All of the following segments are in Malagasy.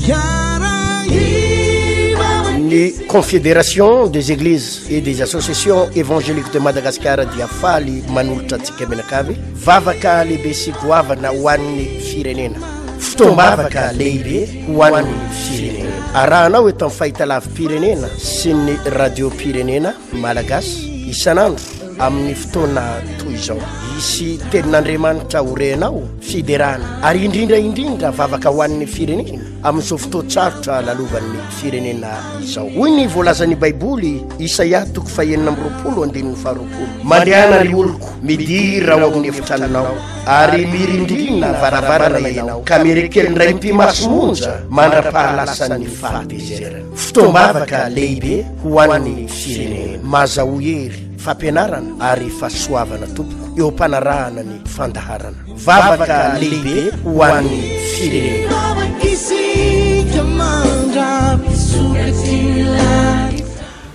Ny Confédération des Églises et des Associations Évangéliques de Madagascar dia faly manolotra antsika menakavy vavaka lehibe sy goavana ho an'ny firenena fotoam-bavaka lehibe ho an'ny firenena arahanao eto amin'ny fahitalavim-pirenena sy ny radio-pirenena malagasy isanandro amin'ny fotoana toy izao isy tenin'Andriamanitra horenao fiderana ary indrindra vavaka ho an'ny firenena amin'izao fotoan-tsarotra lalovan'ny firenena izao hoy ny voalazan'ny baiboly Isaia 40:20 mandehana ny oloko midira ao amin'ny efitranonao ary mirindrina varavarana ianao ka mirekeliny ray mpimasomonja mandra-pahalasan'ny fahampezerana fotoam-bavaka lehibe ho an'ny firenena mazahoery fampianarana ary fahasoavana tompoko eo ampanarahana ny fandaharana vavaka lehibe ho an'ny firenena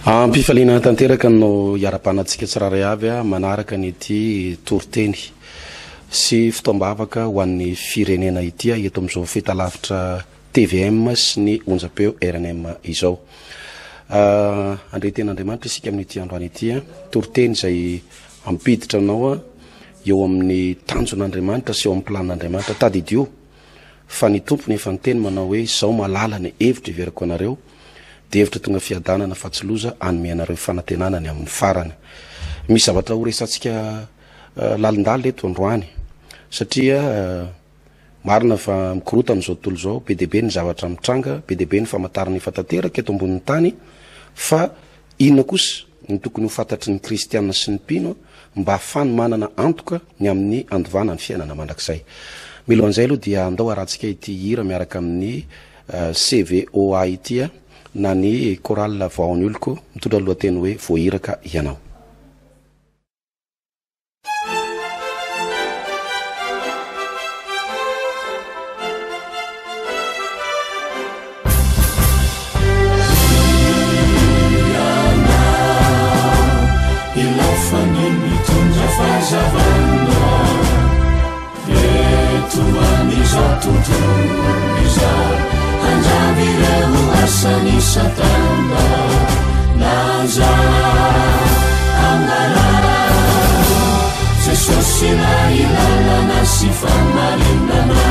ampifaliana tanteraka no iara-panantsika tsiraray avy a manaraka nyity toroteny sy fotoam-bavaka ho an'ny firenena ity eto amin'izao fahitalavitra TVM sy ny onjapeo RNM izao andreten'Andriamanitra isika amin'ity androany ity toroteny izay ampiditra anao eo amin'ny tanjon'Andriamanitra sy eo amin'ny planin'Andriamanitra tadidio fa ny tompony efa nyteny manao hoe izao malala ny hevitra iverako anareo dia hevitra tonga fiadanana fatsiloza anome anareo fanantenanany amin'ny farany misy zavatra ho resantsika lalindala eto androany satria marina fa mikorota amin'izao tontolo izao be dia be ny zavatra mitranga be dia be ny famantarana efa tanteraka eto ambonin'ny tany fa inona kosa ny tokony ho fantatry ny kristianina sy ny mpino mba ahafany manana antoka ny amin'ny andovana ny fiainana mandrakizay milohan'izay aloha dia andao arantsika ity hira miaraka amin'ny CVOA ity na ny chorale voix en ulko mitondra lohateny hoe voahiraka ianao Asani satanda naza amara Jesus ilala nasifa marinana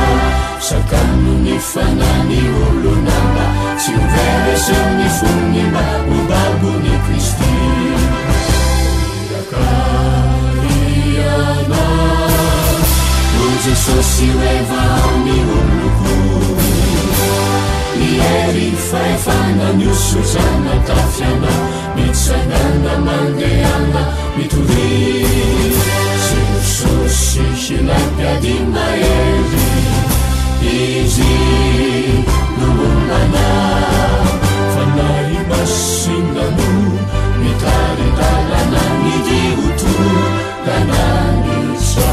sakanu ni fanani ulunamba si uvere seni funimba ubabu ni Kristi irakariana Jesus iweva mi uluku Ieri faefana nyusuzana tafiana mitsanana mandeana mituri siususi hilapyadi maeli izi lulumana fanai masinganu mitari dalana midiutu dananisa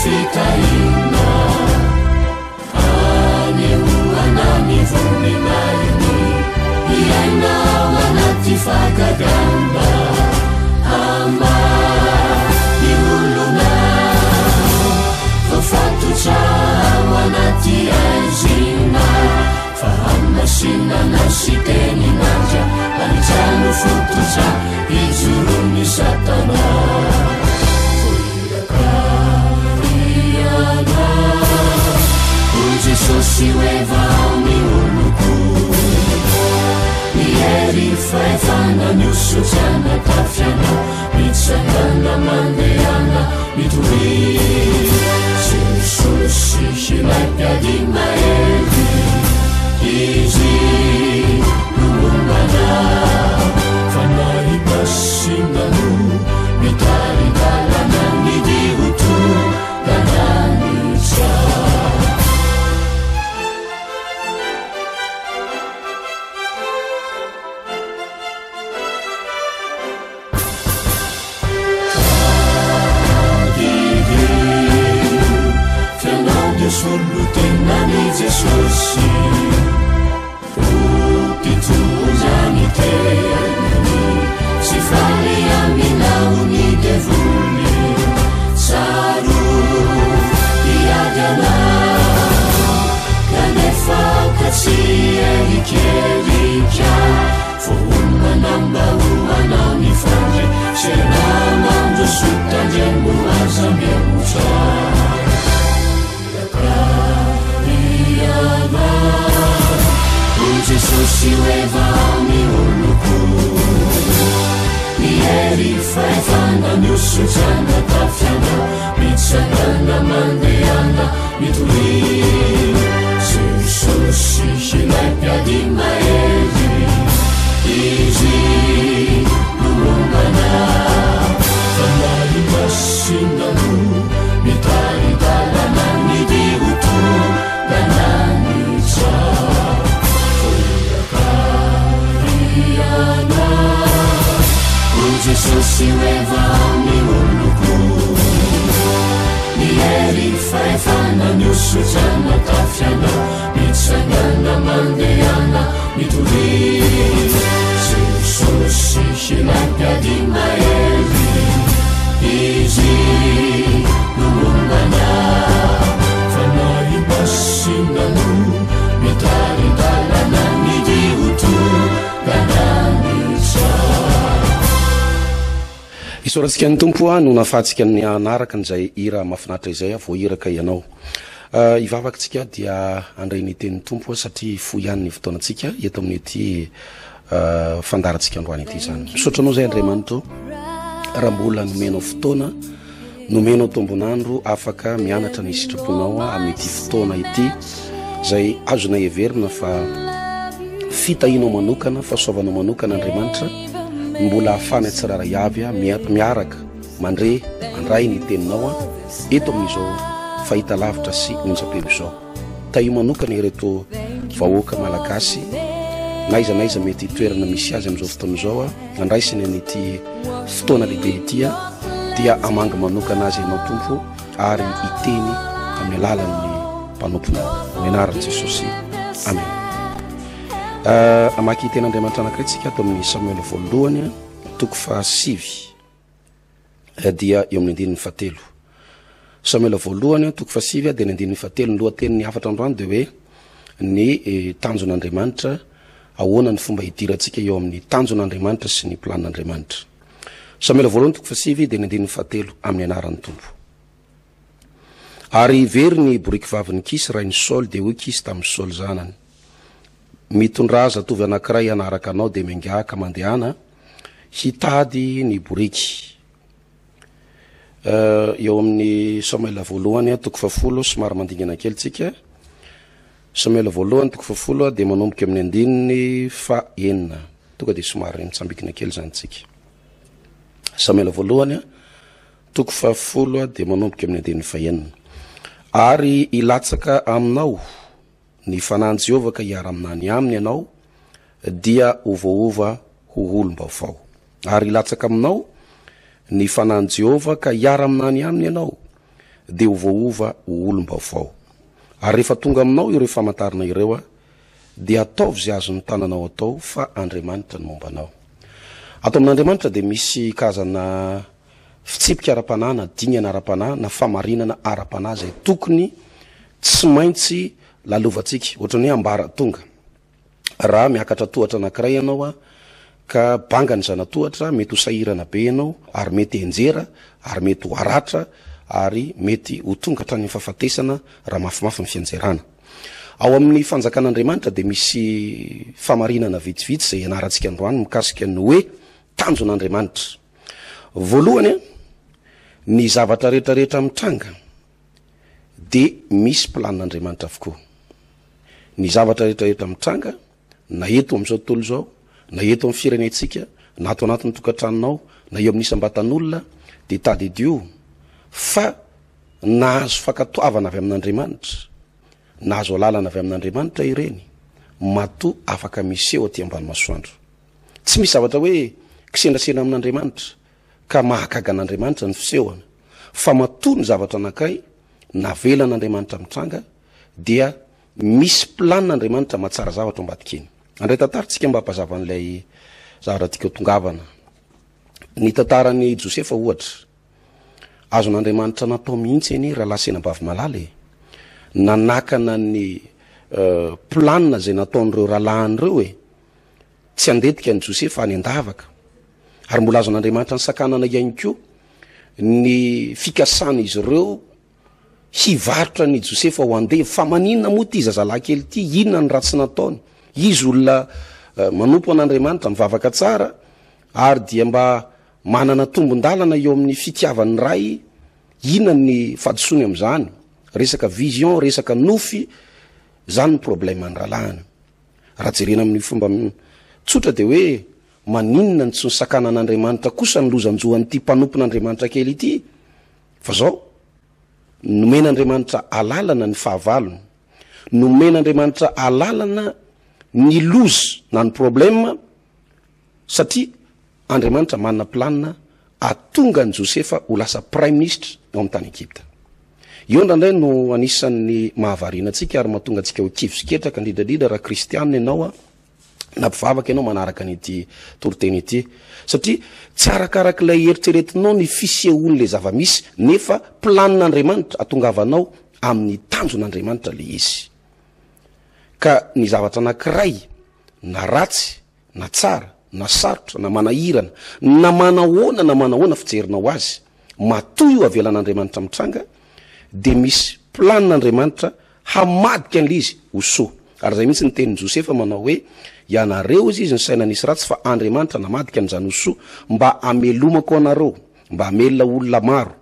fitaina aniuanani voninaini iaina wanati fagadamba ama iuluna fafatuca wanati aizina fahamasina nasiteni nanja alicanu futuca ijuruni satana Jesus iweva mi uluku Ieri faefana nyusuzana tafiana mitsanana mandeana mituri siususi hilapyadi maeli izi lulumana fanai basinganu mitari dalana midiutu dananisa Solo tenani Jesus jesosy oeva mioloko miery faefana miosojana tafiana mitsangana mandeana mitory jesosy hilaipiady maely izy nolombana fanary masinano mitaridalana midioto dananitsa foiakariana o jesosy oeva mioloko miery faefana miosojana tafiana mitsangana mandeana mitory jesosy hilaipiady maely izy nolombana fanary masinano mitaridalana midioto gananitsa. Isoratsika ny tompo a no nafatsika ny anaraka n'izay ira mahafinaritra izay vo iraka ianao ivavakantsika dia andray ny tenin'ny tompo satria fo ihany ny fotoanantsika eto amin'ity fandarantsika androany ity zany misotranao zay Andriamanitra raha mbola nomenao fotoana nomenao tombonandro afaka mianatra ny sitraponao amin'ity fotoana ity zay azona heverina fa fitahinao manokana fahasoavanao manokana Andriamanitra mbola ahafana tsiraray avy miaraka mandray ny teninao eto amin'izao fahita lavitra sy onjapelo izao taio manokana ireto vahoaka malagasy naiza mety toerana misy azy amin'izao fotoana izao andraisiny an'ity fotoana lehibe ity dia amanga manokana azy ianao tompo ary iteny amin'ny alalan'ny mpanomponao amin'ny anaran'i Jesosy amen. Amaky ten'Andriamanitra anankiray tsika ato amin'ny Samuel voalohany toko 7 dia eo amin'ny 17. Samuel voalohany toko 7 dia ny 17 ny lohatenin'ny afatra androany dia hoe ny tanjon'Andriamanitra ahoana ny fomba hidirantsika eo amin'ny tanjon'Andriamanitra sy ny plan'Andriamanitra. Samuel voalohany toko 7 dia ny 17 amin'ny anaran'ny Tompo. Ary very ny boriky vavin'ny Kisy rain'ny Saul dia hoy Kisy tamin'ny Saul zanany mitondra zatovy anankiray anaraka anao dia mangaka mandehana hitady ny boriky. Eo amin'ny Samuel voalohany toko 10 somary mandingana kely tsika. Samuel voalohany toko 10 dia manomboka amin'ny 9 tonga dia somary mitsambikina kely zany tsika. Samuel voalohany toko 10 dia manomboka amin'ny 9. Ary ilatsaka aminao ny fanany Jehova ka hiara-minany aminy ianao dia ovaova ho olom-baovao. Ary ilatsaka aminao ny fanany Jehova ka hiara-minany aminy ianao dia ovaova ho olom-baovao. Ary rehefa tonga aminao ireo famantarana ireo dia ataovy izay azony tananao atao fa Andriamanitra ny mombanao. Ato amin'Andriamanitra dia misy karazana fitsipika ara-panahy, dingana ara-panahy, na famarinana ara-panahy izay tokony tsy maintsy lalovantsika. Ohatrany hoe ambara tonga raha miakatra tohatra anankiray ianao ka bangany zanatohatra mety ho sahirana be ianao ary mety enjera ary mety ho aratra ary mety ho tonga hatrany fahafatesana raha mafimafy ny fianjerana. Ao amin'ny fanjakan'Andriamanitra dia misy famarinana vitsivitsy izay ianarantsika androany mikasika ny hoe tanjon'Andriamanitra. Voalohany ny zavatra rehetrarehetra mitranga dia misy plan'Andriamanitra avokoa. Ny zavatra rehetrarehetra mitranga na eto amin'izao tontolo izao, na eto amin'ny firenentsika, na ato anatin'ny tokantranonao, na eo amin'ny isam-batan'olona dia tadidio fa nahazo fankatoavana avy amin'Andriamanitra, nahazo alalana avy amin'Andriamanitra ireny matoa afaka miseho aty ambany masoandro. Tsy misy zavatra hoe kisendrasena amin'Andriamanitra ka mahagaga an'Andriamanitra ny fisehoana, fa matoa ny zavatra anankiray navelan'Andriamanitra mitranga dia misy plan'Andriamanitra mahatsara zavatra ambadikiny. Andray tantarantsika mba hampazava an'ilay zavatra tiaka tongavana. Ny tantaran'ny Josefa ohatra, azon'Andriamanitra natao mihitsy eny raha lasenam-bavy malala nanakana ny planina izay nataon'ireo rahalahan'ireo tsy andetika ny Josefa any andavaka. Ary mbola azon'Andriamanitra ny sakanana ihany koa ny fikasana izy ireo hivarotra ny Josefa ho andeha fa maninona moa ty zazalahy kely ty, inona ny ratsy nataony, izy olona manompo an'Andriamanitra mivavaka tsara ary dia mba manana tombon-dalana eo amin'ny fitiavan'ny ray inona ny fadisoany am'izany resaka vision resaka nofy zany ny problème ny ralahany raha jerena amin'ny fomba tsotra de hoe maninona ny tsy ny sakanan'Andriamanitra kosa ny lozanjohan'ity mpanompon'Andriamanitra kely ity fa zao nomen'Andriamanitra alalana ny fahavalony nomen'Andriamanitra alalana ny loza na ny problème satria Andriamanitra manana planina atonga ny Josefa ho lasa prime ministre ao amin'ny tany Egypta. Io ndray no anisan'ny mahavariana antsika ary mahatonga antsika ho kivosiketraka indrindrandrindra raha kristianina ianao na mpivavaka ianao manaraka an'ity toriteny ity satria tsy arakarak'ilay eritreretinao ny fisehoan'le zava-misy nefa planin'Andriamanitra atongavanao amin'ny tanjon'Andriamanitra le izy. Ka ny zavatra anankiray na ratsy na tsara na sarotra na manahirana na manahoana fijerinao azy matoy io avelan'Andriamanitra mitranga de misy planin'Andriamanitra hamadika an'le izy ho soa ary zay mihitsy ny tenin'i Josefa manao hoe ianareo izy ny saina nisy ratsy fa Andriamanitra namadika an'izany ho soa mba amelomako anareo mba amelona olona maro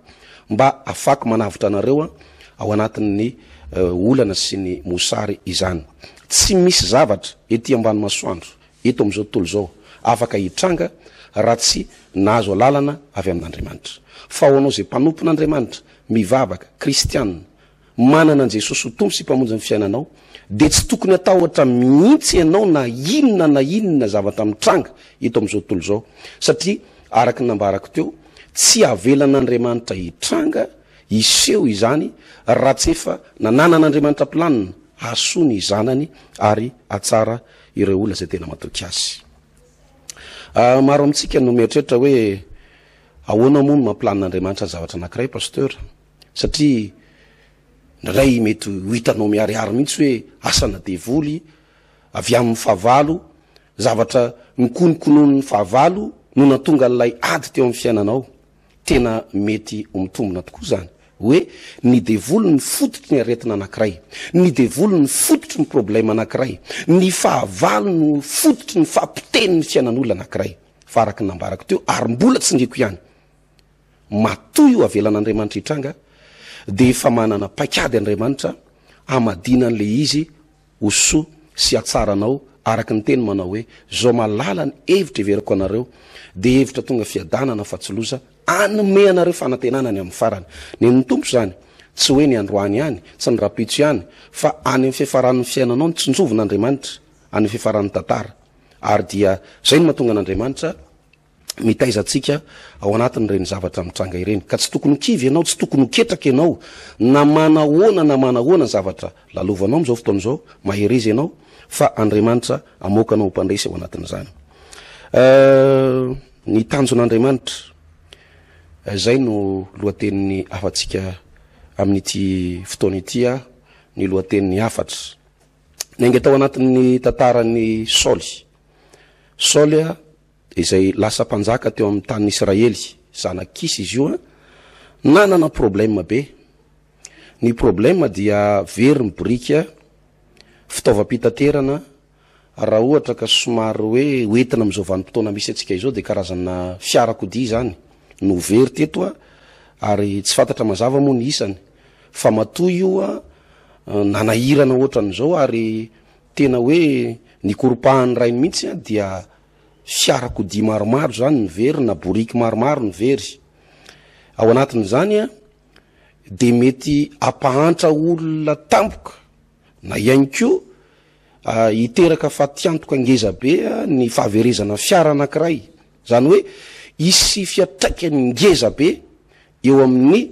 mba afaka manavitra anareo ao anatin'ny olana sy ny mosary izany. Tsy misy zavatra ety ambany masoandro eto am'izao tontolo zao afaka hitranga raha tsy nahazo alalana avy amin'Andriamanitra. Fa ho anao zay mpanompon'Andriamanitra mivavaka kristianina manana an Jesosy ho tompo sy mpamonjy ny fiainanao de tsy tokony atao ohatra mihitsy ianao na inona zavatra mitranga eto am'izao tontolo zao satria araky nambarako teo tsy avelan'Andriamanitra hitranga iseho izany raha tsy efa nananan'Andriamanitra planina hasoa ny zanany ary atsara ireo olona zay tena matoky azy. Maro amintsika no mieritreritra hoe ahoana moa no mamplanin'Andriamanitra zavatra anankiray pasteur satria ndray mety ho hitanao miariary mihitsy hoe asana devoly avy amin'ny fahavalo zavatra nikonokonon'ny fahavalo no natonga n'ilay ady teo amin'ny fiainanao tena mety ho mitombona tokoa zany hoe ny devoly ny fototry ny aretina anankiray ny devoly ny fototry ny problème anankiray ny fahavalo ny fototry ny fampiteny ny fiainan'olona anankiray fa araky nambarako teo ary mbola tsy ndreko ihany matoy io avelan'Andriamanitra hitranga de efa manana paikady Andriamanitra amadinan'le izy ho soa sy atsaranao araky ny teny manao hoe zao malala ny hevitra everako anareo de hevitra tonga fiadanana fatsiloza anome anareo fanantenana ny amin'ny farany ny tompo zany tsy hoe ny androany ihany tsy ny rapitso ihany fa any amin'ny fiafaran'ny fiainanao ny tsinjovin'Andriamanitra any amin'ny fiafaran'ny tantara ary dia zay no mahatonga an'Andriamanitra mitaizantsika ao anatin'ireny zavatra mitranga ireny ka tsy tokony kivy ianao tsy tokony ketraka ianao na manahoana zavatra lalovanao am'izao fotoana zao maherezy ianao fa Andriamanitra amoakanao ho mpandresy ao anatin'izany. Ny tanjon'Andriamanitra zay no lohatenin'ny afatsika amin'ity fotoana ity ny lohatenin'ny afatra nainga tao anatin'ny tantaran'ny Saoly izay lasa mpanjaka teo amin'ny tanin'ny Israely zanak'Kisy izy io nanana problème be. Ny problème dia very ny brika fitaovam-pitaterana raha ohatra ka somary hoe hoentina amin'izao vanim-potoana misy atsika izao de karazana fiarakodia zany no very teto ary tsy fantatra mazava moa ny isany fa matoy io nanahirana ohatran'izao ary tena hoe ny koropahany rainy mihitsy dia fiarakodia maromaro zany ny very na boriky maromaro ny very ao anatin'izany de mety ampahantra olona tampoka na ihany koa hiteraka fatiantoka ngeza be ny fahaverezana fiara anankiray zany hoe isy fiatraikany ngeza be eo amin'ny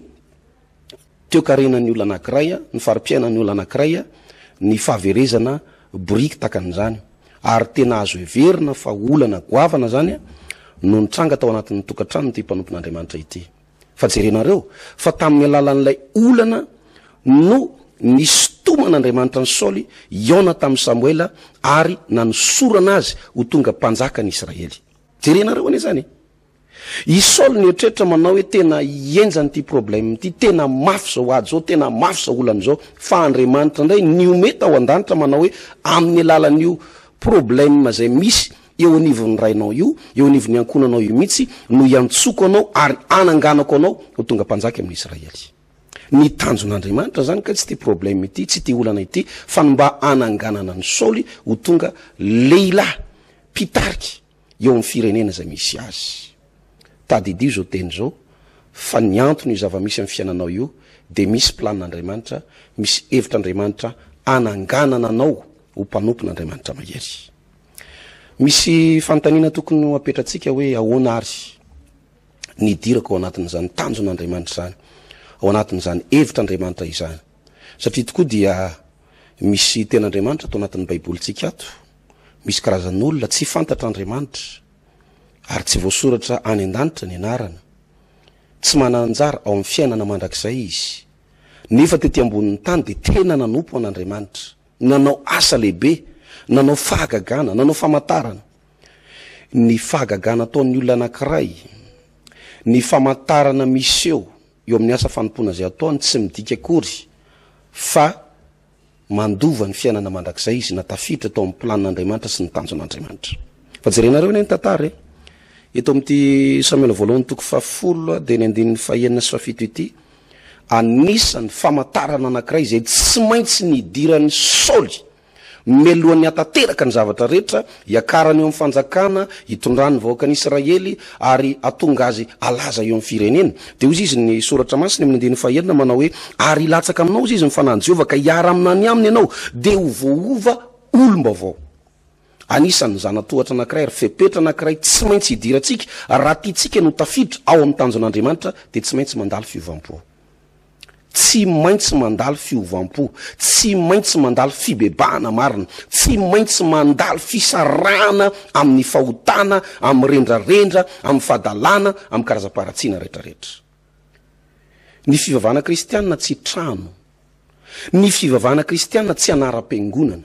teokarenan'ny olona anankiray ny farim-piainan'ny olona anankiray ny fahaverezana boriky takan'izany ary tena azo heverina fa olana goavana zany no nitranga tao anatin'ny tokantrano ty mpanompon'Andriamanitra ity fa jerenareo fa tamin'ny alalan'ilay olana no nisotoman'Andriamanitra ny Saoly iona tamin'ny Samuela ary nanosorana azy ho tonga mpanjaka ny Israely. Jerenareo ane zany i Saoly nietreritra manao hoe tena ienjany ty problème ty tena mafy zao ady zao tena mafy zao olana zao fa Andriamanitra ndray niometa ao an-danitra manao hoe amin'ny alalan'io problème zay misy eo anivon'ny rainao io eo anivon'ny ankonanao io mihitsy no iantsoko anao ary ananganako anao ho tonga mpanjaka amin'ny Israely. Ny tanjon'Andriamanitra zany ka tsy ty problème ity, tsy ty olana ity, fa mba ananganana ny Saoly ho tonga lehilahy pitariky eo amin'ny firenena zay misy azy. Tadidio zao teny zao fa ny antony io zava-misy amin'ny fiainanao io de misy planin'Andriamanitra, misy hevitr'Andriamanitra ananganana anao ho mpanompon'Andriamanitra mahery. Misy fanontaniana tokony ho apetratsika hoe ahoana ary nidirako ao anatin'izany tanjon'Andriamanitra zany, ao anatin'izany hevitr'Andriamanitra izany. Satria tokoa dia misy ten'Andriamanitra atao anatin'ny baibolitsika ato, misy karazan'olona tsy fantatra Andriamanitra ary tsy voasoratra any an-danitra ny anarana, tsy mananjara ao amin'ny fiainana mandrakizay izy, nefa tety ambonin'ny tany de tena nanompo an'Andriamanitra, nanao asa lehibe, nanao fahagagana, nanao famantarana. Ny fahagagana ataon'ny olona anankiray, ny famantarana misy eo amin'ny asa fanompona zay ataony tsy midika akory fa mandova ny fiainana mandrakizay izy natafiditra atao amin'ny planin'Andriamanitra sy ny tanjon'Andriamanitra. Fa jerenareo ny tantara eto amin'ity Samuel voalohany toko 10 de ny 9 sy 7 ity, anisan'ny famantarana anankiray zay tsy maintsy nidiran'ny Saoly melohan'ny atateraka ny zavatra rehetra iakarany eo amin'ny fanjakana, hitondrany vahoaka ny Israely ary atonga azy alaza eo amin'ny firenena. De ozy izy ny soratra masiny amin'ny 9 manao hoe ary ilatsaka aminao izy ny fanany Jehova ka hiara aminany aminy ianao de ho voaova olombavao. Anisan'ny zanatohatra anankiray ary fepetra anankiray tsy maintsy hidiratsika raha tiatsika no tafiditra ao amin'ny tanjon'Andriamanitra de tsy maintsy mandalo fiovampo. Tsy maintsy mandalo fiovampo, tsy maintsy mandalo fibebahana marina, tsy maintsy mandalo fisarahana amin'ny fahotana, amin'ny rendrarendra, amin'ny fadalana, amin'ny karazam-paratsiana rehetrarehetra. Ny fivavahana kristianina tsy trano, ny fivavahana kristianina tsy anaram-piangonana,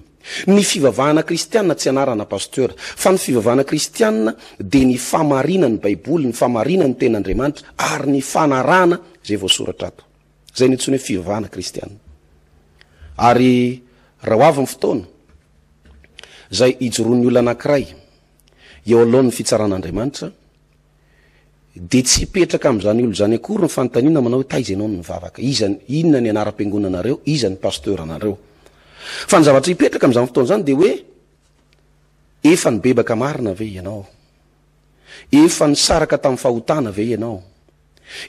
ny fivavahana kristianina tsy anarana pasteur, fa ny fivavahana kristianina de ny famarinany baiboly, ny famarinany ten'Andriamanitra ary ny fanarana zay voasoratra ato. Zay ny tsony fivavahana kristianina. Ary raha ho avy ny fotoana zay ijoroan'ny olona anankiray eo alohan'ny fitsaran'Andriamanitra de tsy hipetraka amin'izany olo zany akory ny fanontaniana manao hoe taiza ianao no mivavaka, inona ny anaram-piangonana nareo, iza ny pasteur anareo. Fa ny zavatra hipetraka amin'izany fotoana zany de hoe efa nibebaka marina ve ianao, efa nisaraka tamin'ny fahotana ve ianao,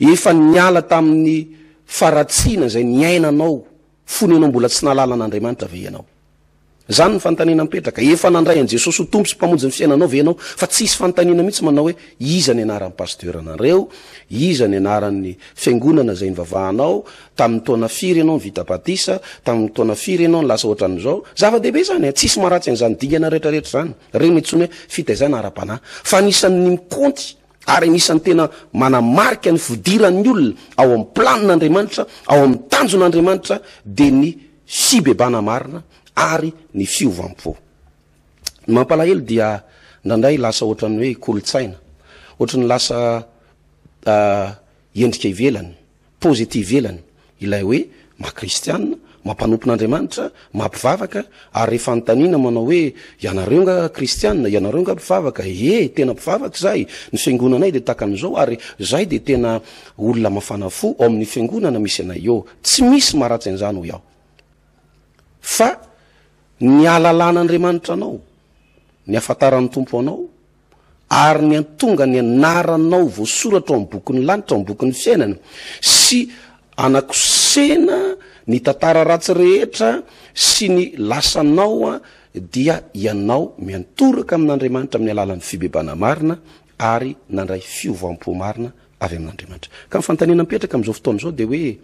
efa niala tamin'ny faratsiana zay niainanao fony anao mbola tsy nalala an'Andriamanitra ve ianao. Zany ny fanontaniana mipetraka, efa nandray an Jesosy ho tompo sy mpamonjy ny fiainanao ve ianao, fa tsisy fanontaniana mihitsy manao hoe iza ny anaran'ny pasteur anareo, iza ny anaran'ny fiangonana zay nivavahanao, tamin'ny taona firy ianao nivita batisa, tamin'ny taona firy ianao nilasa ohatran'izao. Zava-dehibe zany, tsisy maratsy an'izany dingana rehetrarehetra zany, reny itsony hoe fitaizana ara-panahy, fa anisan'ny mikonty ary anisan'ny tena manamarika ny fidiran'ny olona ao amin'ny planin'Andriamanitra, ao amin'ny tanjon'Andriamanitra de ny fibebana marina ary ny fiovampo. Ny mampalahelo dia nandray lasa ohatran'ny hoe kolotsaina, ohatran'ny lasa endrika ivelany, pozitive ivelany, ilay hoe makristianina, mampanopin'Andriamanitra, mampivavaka, ary rehefa anontaniana manao hoe ianareo nga kristianina, ianareo nga mpivavaka, tena mpivavaka zay, ny fiangonanay de takan'izao ary zay de tena olona mafana fo ao amin'ny fiangonana misy anay eo. Tsy misy maratsy an'izany ho iaho. Fa ny alalan'Andriamanitra anao, ny afantaran'ny tompo anao, ary ny antonga ny anaranao voasoratra ao amin'ny bokin'ny lanitra, ao amin'ny bokin'ny fiainana, sy anakosena ny tantara ratsy rehetra sy ny lasanao dia ianao miantoraka amin'Andriamanitra amin'ny alalan'ny fibebana marina ary nandray fiovampo marina avy amin'Andriamanitra. Ka ny fanontaniana mipetraka amin'izao fotoana izao de hoe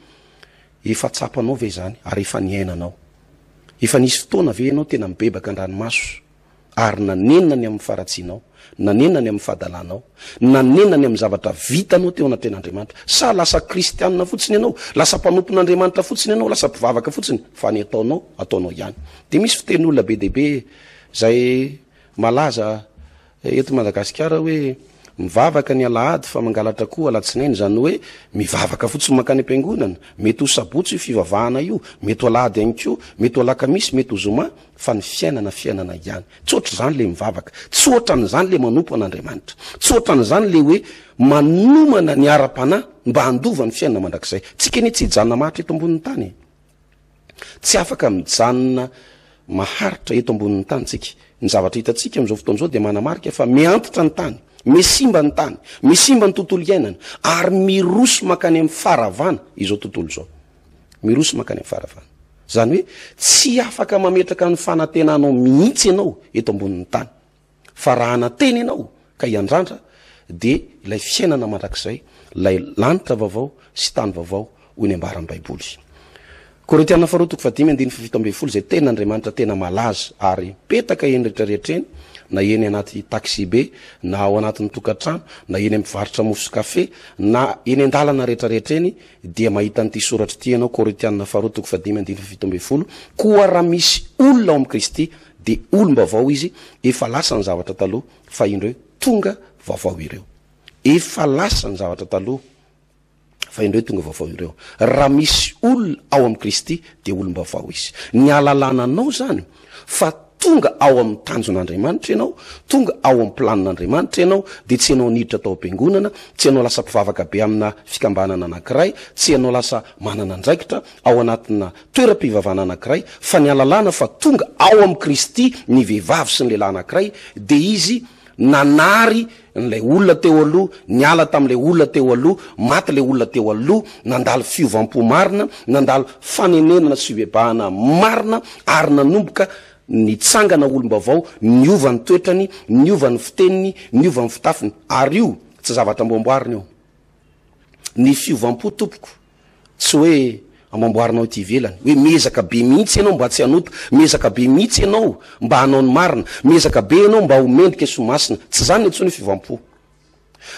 efa tsapanao ve zany ary efa niainanao, efa nisy fotoana ve ianao tena mibebaka an-dranomaso ary nanenina ny amin'ny faratsinao, nanenina ny amin'ny fahadalanao, nanenina ny amin'ny zavatra vitanao teo anatren'Andriamanitra, sa lasa kristianina fotsiny ianao, lasa mpanompon'Andriamanitra fotsiny ianao, lasa mpivavaka fotsiny, fa ny ataonao ihany. De misy fiten'olona be dehibe zay malaza eto Madagasikara hoe mivavaka ny alahady fa mangalatra koa alatsinainy zany hoe mivavaka fotsiny makany am-piangonana mety ho sabotsy io fivavahana io mety ho alahady ihany ko mety ho alakamisy mety ho zoma fa ny fiainana ihany tsy ohatry zany le mivavaka tsy ohatran'izany le manompo an'Andriamanitra tsy ohatran'izany le hoe manomana ny ara-panahy mba handova ny fiainana mandrakizay tsika anie tsy hijanona mahatra eto ambonin'ny tany tsy afaka mijanona maharitra eto ambonin'ny tany tsika ny zavatra hitatsika am'izao fotoan'izao dia manamarika fa miantitra ny tany misimba ny tany misimba ny tontolo iainana ary miroso makany amin'ny faravana izao tontolo zao miroso makany amin'ny faravana zany hoe tsy afaka mametraka ny fanantenanao mihitsy ianao eto ambonin'ny tany fa raha anatena ianao ka iandrandra dia ilay fiainana mandrakizay ilay lanitra vaovao sy tany vaovao hoy ny ambaran'ny baiboly Korintiana 4:5-7 zay ten'Andriamanitra tena malaza ary petaka eny rehetrarehetra eny na eny anaty taxi be na ao anatin'ny tokantrano na eny mivarotra mofo sy kafe na eny an-dalana rehetrarehetra eny dia mahita an'ity soratra ity ianao Korintiana 4:5-7 koa raha misy olona ao amin'ny Kristy dia olom-baovao izy efa lasa ny zavatra taloha fa indreo tonga vaovao ireo efa lasa ny zavatra taloha fa indreo tonga vaovao ireo raha misy olona ao amin'ny Kristy dia olom-baovao izy ny alalananao zany fa tonga ao amin'ny tanjon'Andriamanitra ianao tonga ao amin'ny planin'Andriamanitra ianao dia tsy ianao niditra tao am-piangonana tsy ianao lasa mpivavaka be amina fikambanana anankiray tsy ianao lasa manana andraikitra ao anatina toeram-pivavahana anankiray fa ny alalana fa tonga ao amin'ny Kristy ny vehivavy sy ny lehilahy anankiray dia izy nanary n'lay olona teo aloha niala tam'lay olona teo aloha maty lay olona teo aloha nandalo fiovampo marina nandalo fanenenana sy fibebahana marina ary nanomboka nitsangana olom-baovao niova ny toetrany niova ny fiteniny niova ny fitafiny ary io tsy zavatra amboamboarina io ny fiovampo tompoko tsy hoe amboamboarinao ity ivelany hoe miezaka be mihitsy ianao mba tsy hanota miezaka be mihitsy ianao mba hanao ny marina miezaka be ianao mba homendrika somasina tsy zany ny tsony fiovampo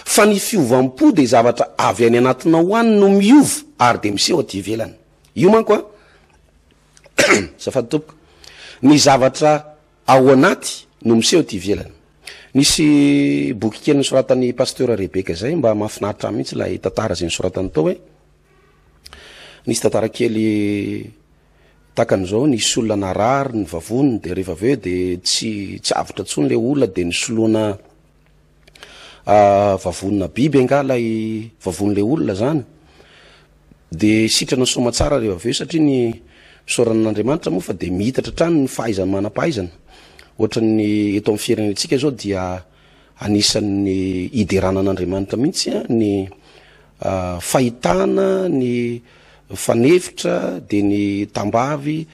fa ny fiovampo dia zavatra avy any anatinao any no miova ary dia miseho aty ivelany io manko a zafady tompoko ny zavatra ao anaty no miseho aty ivelany nisy boky kely nisoratan'ny pasteur Rebeka zay mba mahafinaritra mihitsy ilay tantara zay nisoratany tao hoe nisy tantara kely takan'izao nisy olona narary ny vavoniny dia rehefa avy eo dia tsy avitra tsony le olona dia nisoloana vavonina biby angalay vavon'le olona zany dia sitrana soma tsara rehefa avy eo satria ny soran'Andriamanitra moa fa dia mihitatra trano ny fahaizany manam-pahaizana ohatran'ny eto amin'ny firenentsika zao dia anisan'ny ideranan'Andriamanitra mihitsy ny fahitana ny fanefitra dia ny tambavy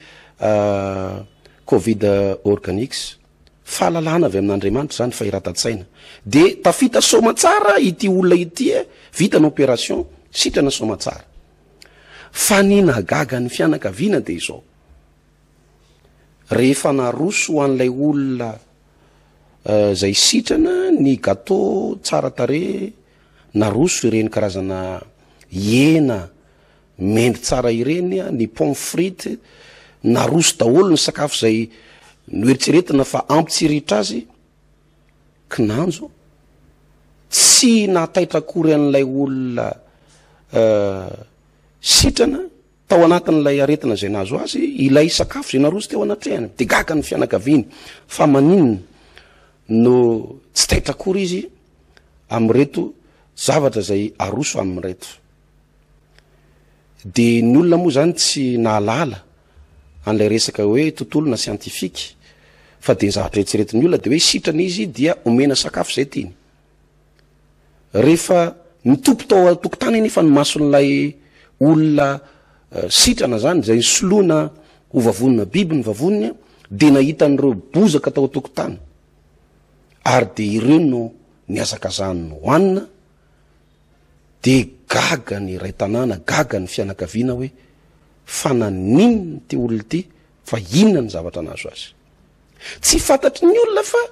Covid organics fahalalana avy amin'Andriamanitra zany fa iratan-tsaina dia tafita soma tsara ity olona ity vita ny opération sitrana soma tsara fa ninagaga ny fianakaviana dia izao rehefa naroso ho an'ilay olona zay sitrana ny gâteau tsara tare naroso ireny karazana hena mendy tsara ireny ny pomme frite naroso daholo ny sakafo zay noeritseretina fa ampitsiritra azy kinanjo tsy nataitra kory an'ilay olona sitrana tao anatin'ilay aretina zay nazo azy ilay sakafo zay naroso teo anatrehany dia gaga ny fianakaviany fa maninona no tsy taitra kory izy am'reto zavatra zay aroso am'reto dia ny olona moa zany tsy nahalala an'ilay resaka hoe tontolona siantifika fa dia ny zavatra eritseretin'ny olona dia hoe sitrana izy dia omena sakafo zay tiany rehefa mitompo tao atokotany nefa ny mason'ilay olona sitrana zany zay nisoloana ho vavonina biby ny vavoniny dia nahitan'ireo bozaka tao atokotany ary dia ireo no niazakazany no hoanina dia gaga ny ray tanàna gaga ny fianakaviana hoe fa naninona ty olona ity fa inona ny zavatra nazo azy tsy fantatry ny olona fa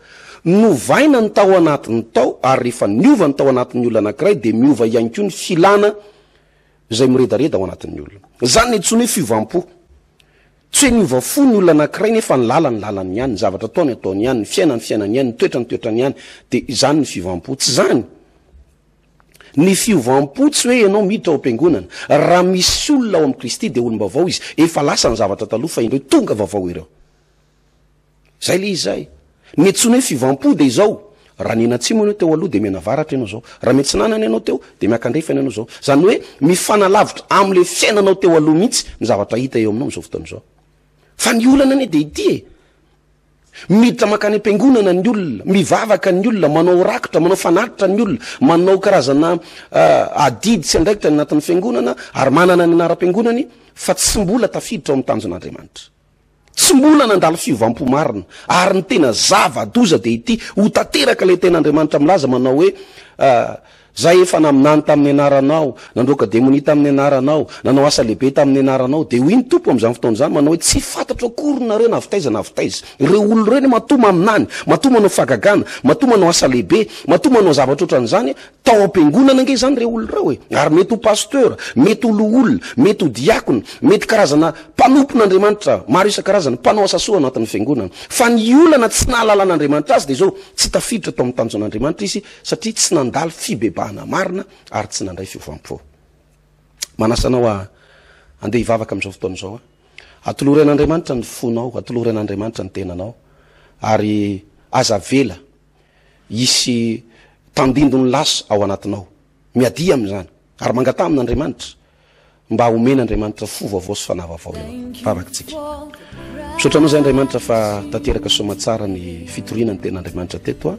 novaina ny tao anatiny tao ary rehefa niova ny tao anatin'ny olona anankiray dia miova ihany koa ny filana zay miredareda ao anatin'ny olona zany ny tsony hoe fivampo tsy hoe niova fo ny olona anankiray nefa ny lalany ihany ny zavatra ataony ataony ihany ny fiainany fiainany ihany ny toetrany toetrany ihany dia zany ny fivampo tsy zany ny fiovam-po tsy hoe ianao miditra ao am-piangonana raha misy olona ao amin'i Kristy dia olom-baovao izy efa lasa ny zavatra taloha fa indreo tonga vaovao ireo zay le izay ny antsony hoe fiovam-po dia izao raha ninatsimo ianao teo aloha dia mianavaratra ianao zao raha mety tsy nanana ianao teo dia miakandrefana ianao zao zany hoe mifanalavitra amin'le fiainanao teo aloha mihitsy ny zavatra hita eo aminao amin'izao fotoan'izao fa ny olana anie dia ity miditra makany am-piangonana ny olona mivavaka ny olona manao rakotra manao fanatitra ny olona manao karazana adidy tsy andraikitra ny anatin'ny fiangonana ary manana ny anara-piangonany fa tsy mbola tafiditra ao amin'ny tanjon'Andriamanitra tsy mbola nandalo fiovam-po marina ary ny tena zava-doza dia ity ho tanteraka ilay ten'Andriamanitra milaza manao hoe zay efa naminany tamin'ny anaranao nandroaka demonia tamin'ny anaranao nanao asa lehibe tamin'ny anaranao dia hoy ny tompo amin'izany fotoana izany manao hoe tsy fantatra akory nareo navitaiza navitaiza ireo olona ireo matoma aminany matoma manao fagagana matoma manao asa lehibe matoma manao zavatra ohatran'izany tao am-piangonana ange zany ireo olona ireo ary mety ho pasteur mety ho loolona mety ho diakona mety karazana mpanompon'Andriamanitra maro isan-karazana mpanao asa soa anatin'ny fiangonana fa ny olana tsy nahalalàn'Andriamanitra azy dia zao tsy tafiditra tao amin'ny tanjon'Andriamanitra izy satria tsy nandalo fibebahana marina ary tsy nandray fiovam-po manasanao andeha hivavaka amin'izao fotoana izao atoloran'Andriamanitra ny fonao atoloran'Andriamanitra ny tenanao ary aza vela isy tandindony lasa ao anatinao miadia amin'izany ary mangata amin'Andriamanitra mba homen'Andriamanitra fo vaovao sy fanavavao ianao vavakantsika misaotranao zay Andriamanitra fa tanteraka somatsara ny fitoriana ny ten'Andriamanitra teto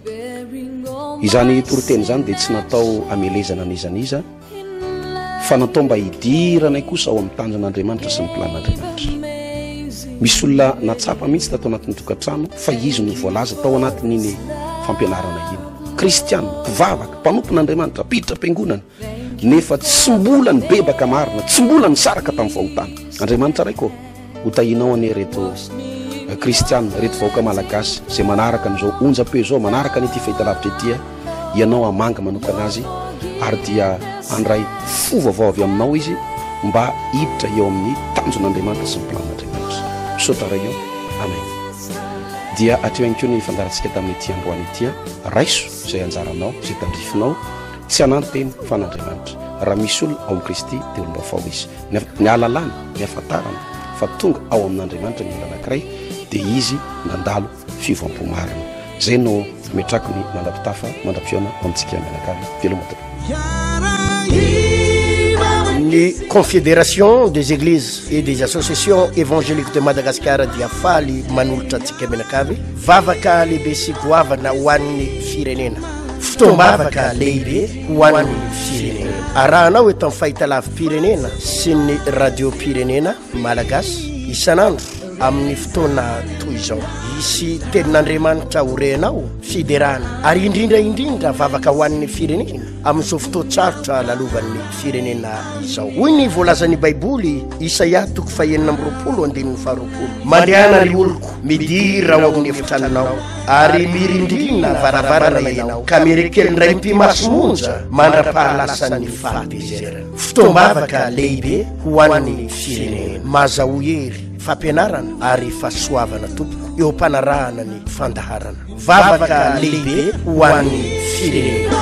izany toriteny zany dia tsy natao amelezana n'izaniza fa natao mba hidiranay kosa ao amin'ny tanjon'Andriamanitra sy ny plan'Andriamanitra misy olona natsapa mihitsy tatao anatin'ny tokantrano fa izy no voalaza tao anatin'iny fampianarana iny kristiana mpivavaka mpanompon'Andriamanitra piditra am-piangonana nefa tsy mbola ny bebaka marina tsy mbola ny saraka tamin'ny fahotana Andriamanitra raiko ho tahinao ane reto kristiana reto vahoaka malagasy zay manaraka n'izao onjam-peo zao manaraka n'ity fahitalavitra ity ianao amanga manokana azy ary dia andray fo vaovao avy aminao izy mba hiditra eo amin'ny tanjon'Andriamanitra sy ny plan'Andriamanitra misaotra ray eo amen dia atreo ihany koa ny fandarantsika tamin'ity androany ity raiso zay anjaranao zay tandrifinao tsy ananteny fa n'Andriamanitra raha misy olona ao amin'i Kristy dia olom-baovao izy ny ahalalana ny ahafantarana fa tonga ao amin'Andriamanitra ny olona anankiray dia izy nandalo fiovam-po marina zay no metrako ny mandapitafa mandram-piona amintsika mianakavy velomatoka Ny Confédération des Églises et des Associations Évangéliques de Madagascar dia faly manolotra antsika mianakavy vavaka lehibe sy goavana ho an'ny firenena fotoam-bavaka lehibe ho an'ny firenena arahanao eto amin'ny fahitalavim-pirenena sy ny radio-pirenena malagasy isan'andro amin'ny fotoana toy izao isy tenin'Andriamanitra horenao fiderana ary indrindra vavaka ho an'ny firenena amin'izao fotoatsarotra lalovan'ny firenena izao hoy ny voalazan'ny baiboly Isaia 9:20 mandehana ny oloko midira ao amin'ny efitranonao ary mirindrina varavarana ianao ka mirekely ndray mpimasomonja mandra-pahalasan'ny fahatezerana fotoam-bavaka lehibe ho an'ny firenena mazahoery fampianarana ary fahasoavana tompoko eo ampanarahana ny fandaharana vavaka lehibe ho an'ny firenena